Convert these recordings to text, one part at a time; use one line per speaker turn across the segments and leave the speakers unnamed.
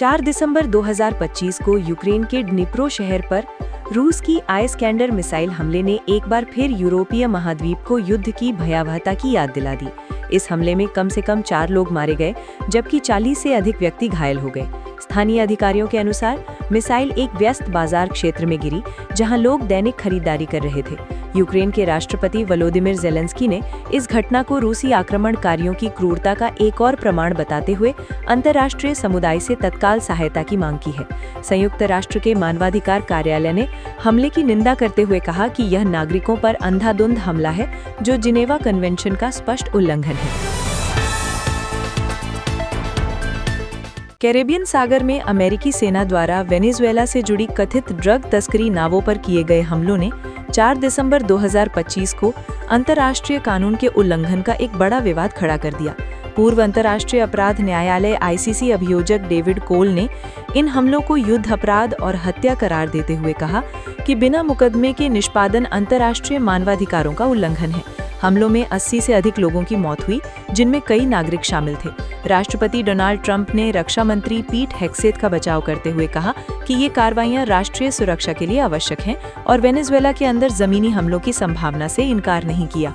4 दिसंबर 2025 को यूक्रेन के ड्निप्रो शहर पर रूस की आइस्कैंडर मिसाइल हमले ने एक बार फिर यूरोपीय महाद्वीप को युद्ध की भयावहता की याद दिला दी। इस हमले में कम से कम 4 लोग मारे गए, जबकि 40 से अधिक व्यक्ति घायल हो गए। स्थानीय अधिकारियों के अनुसार मिसाइल एक व्यस्त बाजार क्षेत्र में गिरी, जहां लोग दैनिक खरीदारी कर रहे थे। यूक्रेन के राष्ट्रपति वोलोदिमिर ज़ेलेंस्की ने इस घटना को रूसी आक्रमणकारियों की क्रूरता का एक और प्रमाण बताते हुए अंतर्राष्ट्रीय समुदाय से तत्काल सहायता की मांग की है। संयुक्त राष्ट्र के मानवाधिकार कार्यालय ने हमले की निंदा करते हुए कहा कि यह नागरिकों पर अंधाधुंध हमला है, जो जिनेवा कन्वेंशन का स्पष्ट उल्लंघन है। कैरेबियन सागर में अमेरिकी सेना द्वारा वेनेजुएला से जुड़ी कथित ड्रग तस्करी नावों पर किए गए हमलों ने 4 दिसंबर 2025 को अंतर्राष्ट्रीय कानून के उल्लंघन का एक बड़ा विवाद खड़ा कर दिया। पूर्व अंतर्राष्ट्रीय अपराध न्यायालय (ICC) अभियोजक डेविड कोल ने इन हमलों को युद्ध अपराध और हत्या करार देते हुए कहा कि बिना मुकदमे के निष्पादन अंतर्राष्ट्रीय मानवाधिकारों का उल्लंघन है। हमलों में 80 से अधिक लोगों की मौत हुई, जिनमें कई नागरिक शामिल थे। राष्ट्रपति डोनाल्ड ट्रंप ने रक्षा मंत्री पीट हेग्सेथ का बचाव करते हुए कहा कि ये कार्रवाइयां राष्ट्रीय सुरक्षा के लिए आवश्यक हैं और वेनेजुएला के अंदर जमीनी हमलों की संभावना से इनकार नहीं किया।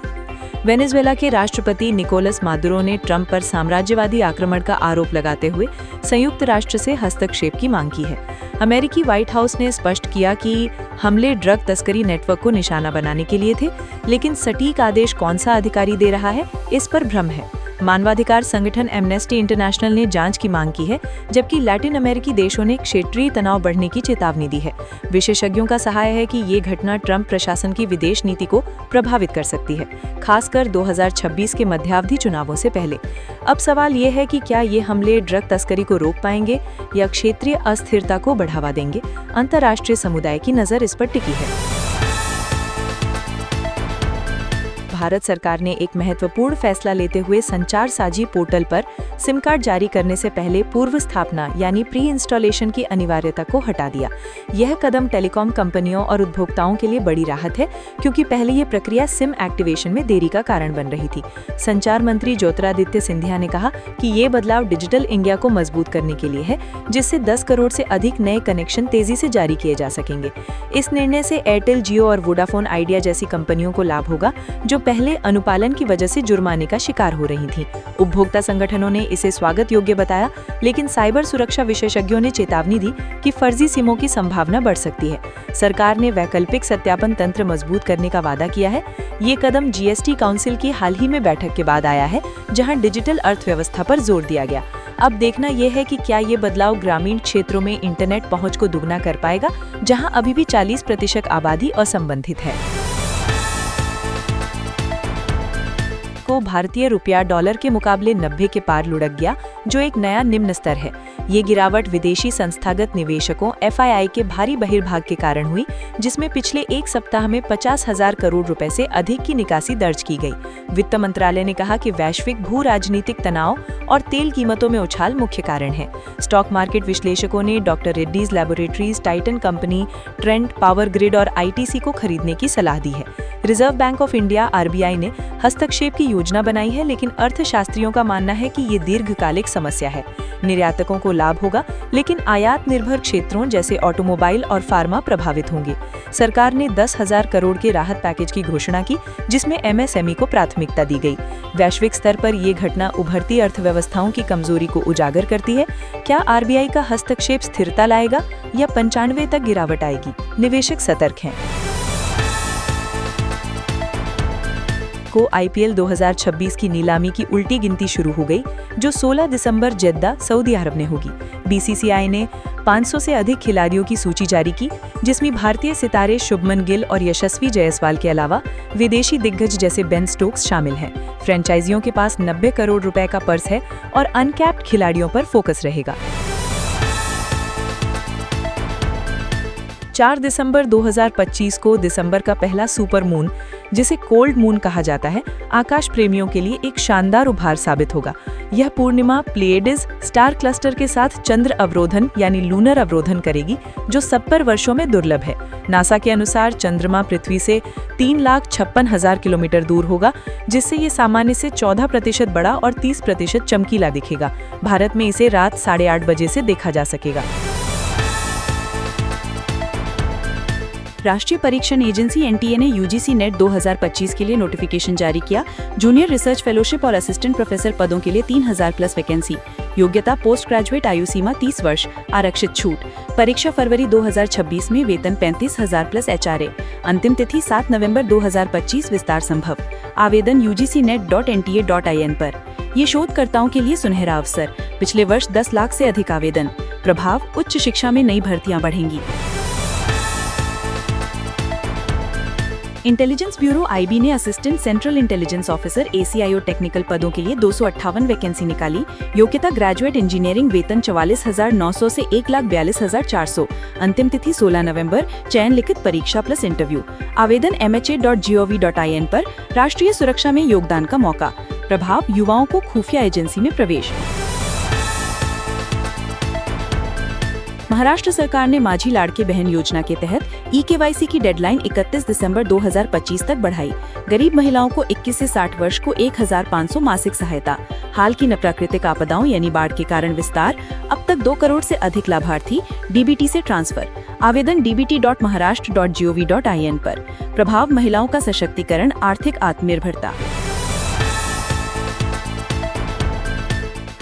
वेनेजुएला के राष्ट्रपति निकोलस मादुरो ने ट्रंप पर साम्राज्यवादी आक्रमण का आरोप लगाते हुए संयुक्त राष्ट्र से हस्तक्षेप की मांग की है। अमेरिकी व्हाइट हाउस ने स्पष्ट किया कि हमले ड्रग तस्करी नेटवर्क को निशाना बनाने के लिए थे, लेकिन सटीक आदेश कौन सा अधिकारी दे रहा है, इस पर भ्रम है। मानवाधिकार संगठन एमनेस्टी इंटरनेशनल ने जांच की मांग की है, जबकि लैटिन अमेरिकी देशों ने क्षेत्रीय तनाव बढ़ने की चेतावनी दी है। विशेषज्ञों का सहाय है कि ये घटना ट्रंप प्रशासन की विदेश नीति को प्रभावित कर सकती है, खासकर 2026 के मध्यावधि चुनावों से पहले। अब सवाल ये है कि क्या ये हमले ड्रग तस्करी को रोक पाएंगे या क्षेत्रीय अस्थिरता को बढ़ावा देंगे। अंतर्राष्ट्रीय समुदाय की नज़र इस पर टिकी है। भारत सरकार ने एक महत्वपूर्ण फैसला लेते हुए संचार साझी पोर्टल पर सिम कार्ड जारी करने से पहले पूर्व स्थापना यानी प्री इंस्टॉलेशन की अनिवार्यता को हटा दिया। यह कदम टेलीकॉम कंपनियों और उपभोक्ताओं के लिए बड़ी राहत है, क्योंकि पहले ये प्रक्रिया सिम एक्टिवेशन में देरी का कारण बन रही थी। संचार मंत्री ज्योतिरादित्य सिंधिया ने कहा कि ये बदलाव डिजिटल इंडिया को मजबूत करने के लिए है, जिससे 10 करोड़ से अधिक नए कनेक्शन तेजी से जारी किए जा सकेंगे। इस निर्णय से एयरटेल, जियो और वोडाफोन आइडिया जैसी कंपनियों को लाभ होगा, जो पहले अनुपालन की वजह से जुर्माने का शिकार हो रही थीं। उपभोक्ता संगठनों ने इसे स्वागत योग्य बताया, लेकिन साइबर सुरक्षा विशेषज्ञों ने चेतावनी दी कि फर्जी सिमों की संभावना बढ़ सकती है। सरकार ने वैकल्पिक सत्यापन तंत्र मजबूत करने का वादा किया है। ये कदम जीएसटी काउंसिल की हाल ही में बैठक के बाद आया है, जहां डिजिटल अर्थव्यवस्था पर जोर दिया गया। अब देखना यह है कि क्या ये बदलाव ग्रामीण क्षेत्रों में इंटरनेट पहुंच को दुगना कर पाएगा, जहां अभी भी 40% आबादी असंबंधित है। को भारतीय रुपया डॉलर के मुकाबले 90 के पार लुढ़क गया, जो एक नया निम्न स्तर है। ये गिरावट विदेशी संस्थागत निवेशकों (FII) के भारी बहिर्भाग के कारण हुई, जिसमें पिछले एक सप्ताह में 50,000 करोड़ रुपए से अधिक की निकासी दर्ज की गई। वित्त मंत्रालय ने कहा कि वैश्विक भू राजनीतिक तनाव और तेल कीमतों में उछाल मुख्य कारण है। स्टॉक मार्केट विश्लेषकों ने doctor Reddy's laboratories, Titan company, Trent, power grid और ITC को खरीदने की सलाह दी है। Reserve bank of India (RBI) ने हस्तक्षेप की योजना बनाई है, लेकिन अर्थशास्त्रियों का मानना है कि ये दीर्घकालिक समस्या है। निर्यातकों को लाभ होगा, लेकिन आयात निर्भर क्षेत्रों जैसे ऑटोमोबाइल और फार्मा प्रभावित होंगे। सरकार ने 10,000 करोड़ के राहत पैकेज की घोषणा की, जिसमें MSME को प्राथमिकता दी गई। वैश्विक स्तर पर ये घटना उभरती अर्थव्यवस्थाओं की कमजोरी को उजागर करती है। क्या RBI का हस्तक्षेप स्थिरता लाएगा या 95 तक गिरावट आएगी? निवेशक सतर्क हैं। को IPL 2026 की नीलामी की उल्टी गिनती शुरू हो गई, जो 16 दिसंबर जेद्दा, सऊदी अरब में होगी। BCCI ने 500 से अधिक खिलाड़ियों की सूची जारी की, जिसमें भारतीय सितारे शुभमन गिल और यशस्वी जायसवाल के अलावा विदेशी दिग्गज जैसे बेन स्टोक्स शामिल हैं। फ्रेंचाइजियों के पास 90 करोड़ रुपए का पर्स है और अनकैप्ड खिलाड़ियों पर फोकस रहेगा। 4 दिसंबर 2025 को दिसंबर का पहला सुपर मून, जिसे कोल्ड मून कहा जाता है, आकाश प्रेमियों के लिए एक शानदार उपहार साबित होगा। यह पूर्णिमा प्लेयडिस स्टार क्लस्टर के साथ चंद्र अवरोधन यानी लूनर अवरोधन करेगी, जो 70 वर्षों में दुर्लभ है। नासा के अनुसार चंद्रमा पृथ्वी से 3,56,000 किलोमीटर दूर होगा, जिससे ये सामान्य से 14% बड़ा और 30% चमकीला दिखेगा। भारत में इसे रात 8:30 बजे से देखा जा सकेगा। राष्ट्रीय परीक्षण एजेंसी एनटीए ने यूजीसी नेट 2025 के लिए नोटिफिकेशन जारी किया। जूनियर रिसर्च फेलोशिप और असिस्टेंट प्रोफेसर पदों के लिए 3,000+ वैकेंसी। योग्यता पोस्ट ग्रेजुएट, आयु सीमा 30 वर्ष, आरक्षित छूट। परीक्षा फरवरी 2026 में, वेतन 35,000+ HRA। अंतिम तिथि 7 नवंबर 2025, विस्तार संभव। आवेदन ugcnet.nta.in पर। ये शोधकर्ताओं के लिए सुनहरा अवसर। पिछले वर्ष 10 लाख से अधिक आवेदन। प्रभाव, उच्च शिक्षा में नई भर्तियां बढ़ेंगी। इंटेलिजेंस ब्यूरो IB ने assistant central intelligence officer ACIO technical पदों के लिए 258 वैकेंसी निकाली। योग्यता ग्रेजुएट इंजीनियरिंग, वेतन 44,900 से 1,42,400। अंतिम तिथि 16 नवंबर। चयन लिखित परीक्षा प्लस इंटरव्यू। आवेदन MHA.gov.in पर। राष्ट्रीय सुरक्षा में योगदान का मौका। प्रभाव, युवाओं को खुफिया एजेंसी में प्रवेश। महाराष्ट्र सरकार ने माझी लाड़के बहन योजना के तहत eKYC की डेडलाइन 31 दिसंबर 2025 तक बढ़ाई। गरीब महिलाओं को 21 से 60 वर्ष को 1,500 मासिक सहायता। हाल की प्राकृतिक आपदाओं यानी बाढ़ के कारण विस्तार। अब तक 2 करोड़ से अधिक लाभार्थी DBT से ट्रांसफर। आवेदन dbt.maharashtra.gov.in पर। प्रभाव, महिलाओं का सशक्तिकरण, आर्थिक आत्मनिर्भरता।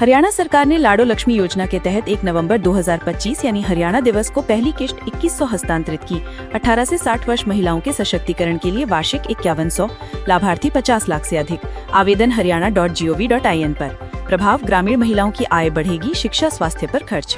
हरियाणा सरकार ने लाडो लक्ष्मी योजना के तहत 1 नवंबर 2025 यानी हरियाणा दिवस को पहली किश्त 2100 हस्तांतरित की। 18 से 60 वर्ष महिलाओं के सशक्तिकरण के लिए वार्षिक 5100। लाभार्थी 50 लाख से अधिक। आवेदन haryana.gov.in पर। प्रभाव, ग्रामीण महिलाओं की आय बढ़ेगी, शिक्षा स्वास्थ्य पर खर्च।